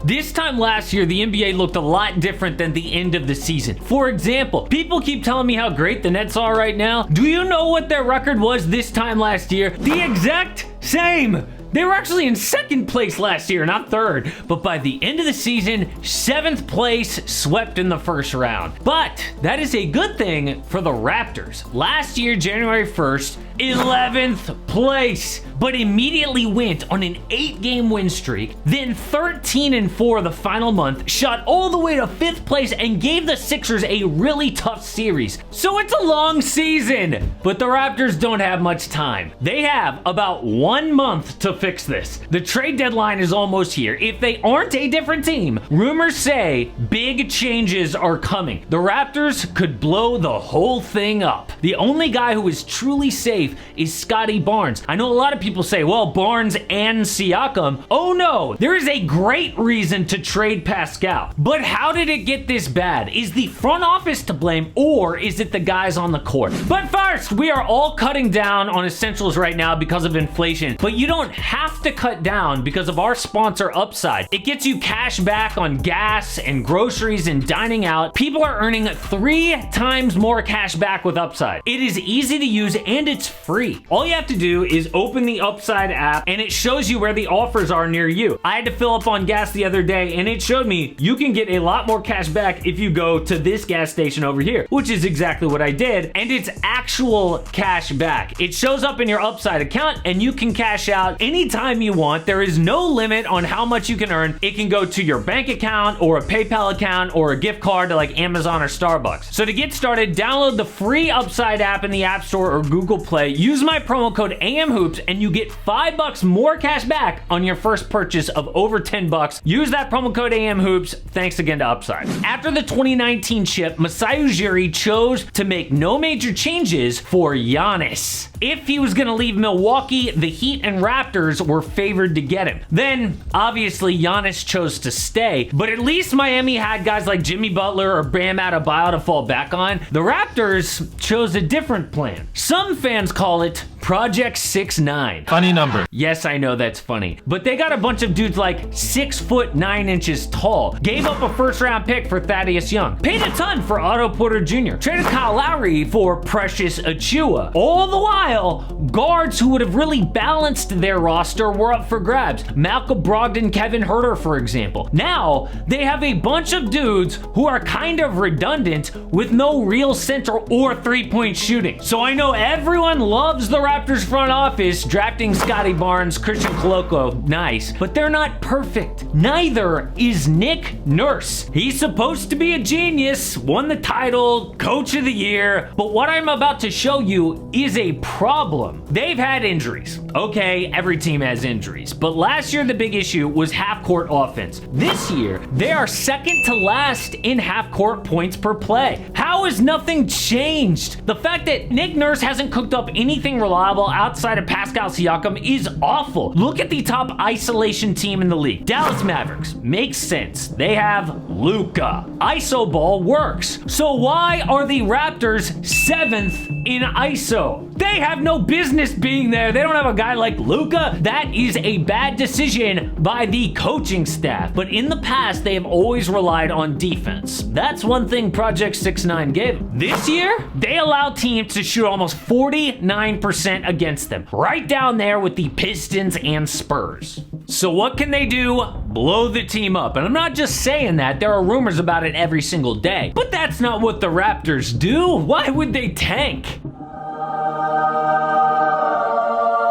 This time last year, the NBA looked a lot different than the end of the season. For example, people keep telling me how great the Nets are right now. Do you know what their record was this time last year? The exact same. They were actually in second place last year, not third. But by the end of the season, 7th place, swept in the first round. But that is a good thing for the Raptors. Last year, January 1st, 11th place, but immediately went on an 8-game win streak, then 13-4 the final month, shot all the way to 5th place, and gave the Sixers a really tough series. So it's a long season, but the Raptors don't have much time. They have about 1 month to fix this. The trade deadline is almost here. If they aren't a different team, rumors say big changes are coming. The Raptors could blow the whole thing up. The only guy who is truly safe is Scotty Barnes. I know a lot of people say, well, Barnes and Siakam. Oh no, there is a great reason to trade Pascal. But how did it get this bad? Is the front office to blame, or is it the guys on the court? But first, we are all cutting down on essentials right now because of inflation, but you don't have to cut down because of our sponsor Upside. It gets you cash back on gas and groceries and dining out. People are earning 3 times more cash back with Upside. It is easy to use and it's free. All you have to do is open the Upside app and it shows you where the offers are near you. I had to fill up on gas the other day and it showed me you can get a lot more cash back if you go to this gas station over here, which is exactly what I did, and it's actual cash back. It shows up in your Upside account and you can cash out anytime you want. There is no limit on how much you can earn. It can go to your bank account or a PayPal account or a gift card to like Amazon or Starbucks. So to get started, download the free Upside app in the App Store or Google Play. Use my promo code AMHOOPS and you get $5 more cash back on your first purchase of over $10. Use that promo code AMHOOPS. Thanks again to Upside. After the 2019 chip, Masai Ujiri chose to make no major changes for Giannis. If he was going to leave Milwaukee, the Heat and Raptors were favored to get him. Then, obviously, Giannis chose to stay, but at least Miami had guys like Jimmy Butler or Bam Adebayo to fall back on. The Raptors chose a different plan. Some fans call it Project 6'9". Funny number. Yes, I know that's funny. But they got a bunch of dudes like 6'9" tall. Gave up a first-round pick for Thaddeus Young. Paid a ton for Otto Porter Jr. Traded Kyle Lowry for Precious Achiuwa. All the while, guards who would have really balanced their roster were up for grabs. Malcolm Brogdon, Kevin Huerter, for example. Now, they have a bunch of dudes who are kind of redundant with no real center or three-point shooting. So I know everyone loves the Raptors front office drafting Scotty Barnes, Christian Koloko, nice, but they're not perfect. Neither is Nick Nurse. He's supposed to be a genius, won the title, coach of the year, but what I'm about to show you is a problem. They've had injuries. Okay, every team has injuries, but last year the big issue was half-court offense. This year, they are second to last in half-court points per play. How has nothing changed? The fact that Nick Nurse hasn't cooked up anything reliable outside of Pascal Siakam is awful. Look at the top isolation team in the league. Dallas Mavericks. Makes sense. They have Luka. ISO ball works. So why are the Raptors 7th in ISO? They have no business being there. They don't have a guy like Luka. That is a bad decision by the coaching staff. But in the past, they have always relied on defense. That's one thing Project 6'9" gave them. This year, they allow teams to shoot almost 49% against them. Right down there with the Pistons and Spurs. So what can they do? Blow the team up. And I'm not just saying that. There are rumors about it every single day. But that's not what the Raptors do. Why would they tank?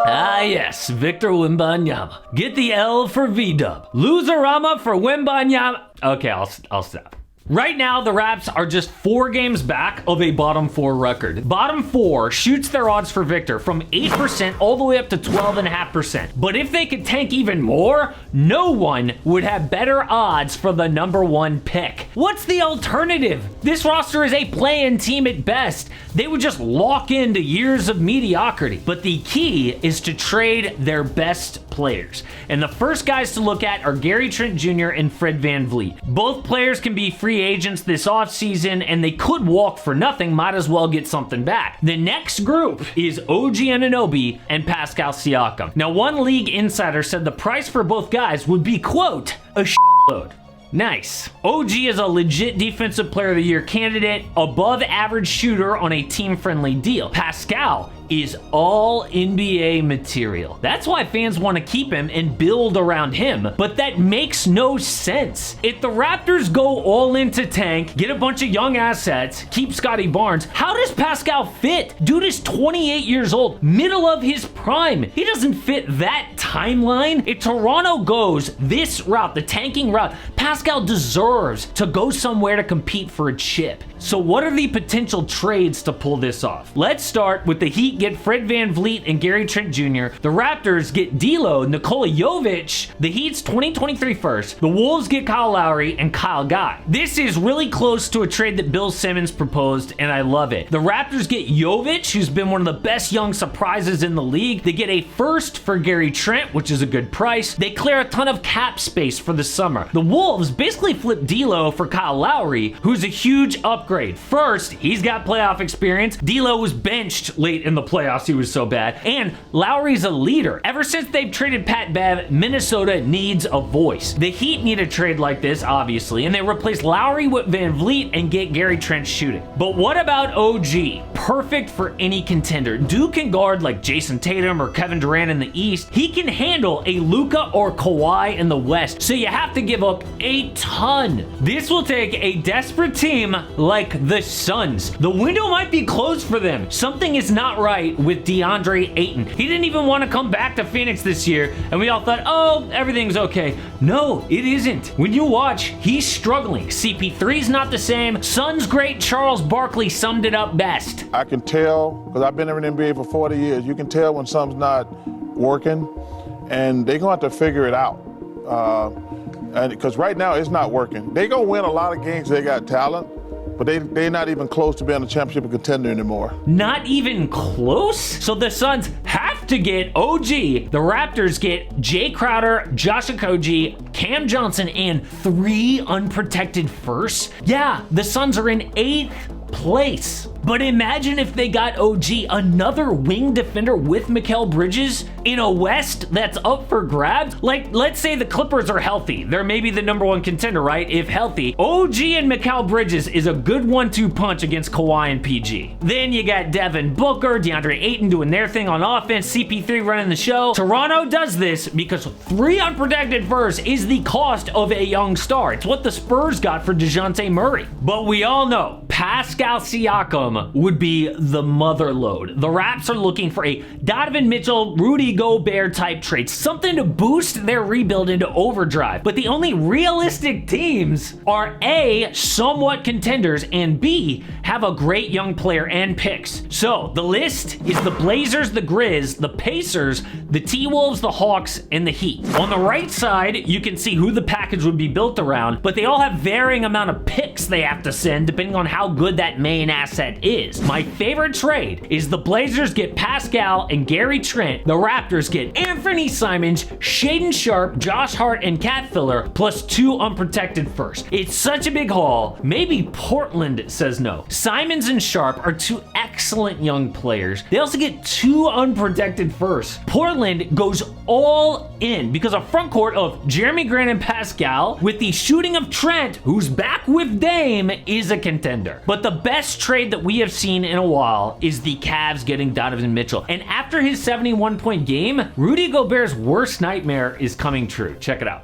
Ah yes, Victor Wembanyama. Get the L for V-Dub. Loserama for Wembanyama. Okay, I'll stop. Right now, the Raps are just 4 games back of a bottom 4 record. Bottom 4 shoots their odds for Victor from 8% all the way up to 12.5%. But if they could tank even more, no one would have better odds for the number 1 pick. What's the alternative? This roster is a play-in team at best. They would just lock into years of mediocrity. But the key is to trade their best players. And the first guys to look at are Gary Trent Jr. and Fred VanVleet. Both players can be free agents this offseason, and they could walk for nothing, might as well get something back. The next group is OG Anunoby and Pascal Siakam. Now, one league insider said the price for both guys would be, quote, a load. Nice. OG is a legit defensive player of the year candidate, above average shooter on a team-friendly deal. Pascal is all NBA material. That's why fans want to keep him and build around him, but that makes no sense. If the Raptors go all into tank, get a bunch of young assets, keep Scotty Barnes, how does Pascal fit? Dude is 28 years old, middle of his prime. He doesn't fit that timeline. If Toronto goes this route, the tanking route, Pascal deserves to go somewhere to compete for a chip. So what are the potential trades to pull this off? Let's start with the Heat get Fred VanVleet and Gary Trent Jr. The Raptors get D'Lo, Nikola Jovic, the Heat's 2023 first. The Wolves get Kyle Lowry and Kyle Guy. This is really close to a trade that Bill Simmons proposed, and I love it. The Raptors get Jovic, who's been one of the best young surprises in the league. They get a first for Gary Trent, which is a good price. They clear a ton of cap space for the summer. The Wolves basically flip D'Lo for Kyle Lowry, who's a huge upgrade. First, he's got playoff experience. D'Lo was benched late in the playoffs. He was so bad. And Lowry's a leader. Ever since they've traded Pat Bev, Minnesota needs a voice. The Heat need a trade like this, obviously, and they replace Lowry with VanVleet and get Gary Trent shooting. But what about OG? Perfect for any contender. Dude can guard like Jason Tatum or Kevin Durant in the East. He can handle a Luka or Kawhi in the West. So you have to give up a ton. This will take a desperate team like the Suns. The window might be closed for them. Something is not right with DeAndre Ayton. He didn't even want to come back to Phoenix this year, and we all thought, oh, everything's okay. No, it isn't. When you watch, he's struggling. CP3's not the same. Suns great Charles Barkley summed it up best. I can tell, because I've been in the NBA for 40 years, you can tell when something's not working, and they're going to have to figure it out. And because right now it's not working. They're going to win a lot of games. They got talent. But they're not even close to being a championship contender anymore. Not even close? So the Suns have to get OG. The Raptors get Jay Crowder, Josh Okogie, Cam Johnson, and 3 unprotected firsts. Yeah, the Suns are in 8th place. But imagine if they got OG, another wing defender with Mikal Bridges in a West that's up for grabs. Like, let's say the Clippers are healthy. They're maybe the #1 contender, right? If healthy. OG and Mikal Bridges is a good 1-2 punch against Kawhi and PG. Then you got Devin Booker, DeAndre Ayton doing their thing on offense, CP3 running the show. Toronto does this because 3 unprotected firsts is the cost of a young star. It's what the Spurs got for DeJounte Murray. But we all know Pascal Siakam would be the mother load. The Raps are looking for a Donovan Mitchell, Rudy Gobert type trade, something to boost their rebuild into overdrive. But the only realistic teams are A, somewhat contenders, and B, have a great young player and picks. So the list is the Blazers, the Grizz, the Pacers, the T-Wolves, the Hawks, and the Heat. On the right side, you can see who the package would be built around, but they all have varying amount of picks they have to send depending on how good that main asset is. My favorite trade is the Blazers get Pascal and Gary Trent. The Raptors get Anthony Simons, Shaedon Sharpe, Josh Hart, and Cat Filler, plus 2 unprotected firsts. It's such a big haul. Maybe Portland says no. Simons and Sharpe are 2 excellent young players. They also get 2 unprotected firsts. Portland goes all in because a front court of Jeremy Grant and Pascal with the shooting of Trent, who's back with Dame, is a contender. But the best trade that we have seen in a while is the Cavs getting Donovan Mitchell. And after his 71-point game, Rudy Gobert's worst nightmare is coming true. Check it out.